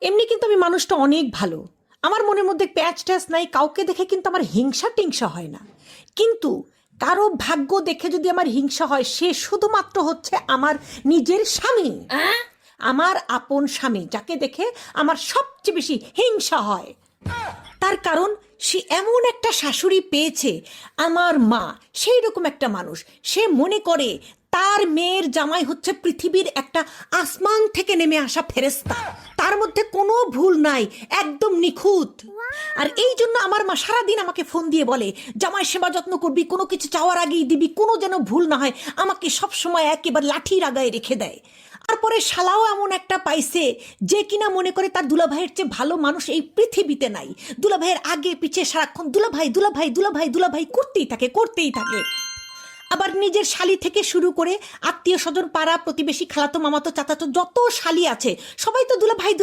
এমনি কিন্তু আমি মানুষটা অনেক ভালো, আমার মনের মধ্যে প্যাচ ট্যাচ নাই, কাউকে দেখে কিন্তু আমার হিংসা টিংসা হয় না। কিন্তু কারো ভাগ্য দেখে যদি আমার হিংসা হয়, সে শুধুমাত্র হচ্ছে আমার নিজের স্বামী, আমার আপন স্বামী, যাকে দেখে আমার সবচেয়ে বেশি হিংসা হয়। তার কারণ সে এমন একটা শাশুড়ি পেয়েছে, আমার মা সেই রকম একটা মানুষ। সে মনে করে তার মেয়ের জামাই হচ্ছে পৃথিবীর একটা আসমান থেকে নেমে আসা ফেরেশতা, তার মধ্যে কোনো ভুল নাই, একদম নিখুঁত। আর এই জন্য আমার মা সারাদিন আমাকে ফোন দিয়ে বলে, জামাই সেবা যত্ন করবি, কোনো কিছু চাওয়ার আগেই দিবি, কোনো যেন ভুল না হয়, আমাকে সব সময় একেবারে লাঠির আগায় রেখে দেয়। তারপরে শালাও এমন একটা পাইছে যে কিনা মনে করে তার দুলাভাইয়ের চেয়ে ভালো মানুষ এই পৃথিবীতে নাই। দুলাভাইয়ের আগে পিছে সারাক্ষণ দুলাভাই দুলাভাই দুলাভাই দুলাভাই করতেই থাকে করতেই থাকে। আবার নিজের শালি থেকে শুরু করে আত্মীয় স্বজন, পাড়া প্রতিবেশী, খালাতো মামাতো চাচাতো যত শালি আছে, সবাই তো দুলাভাই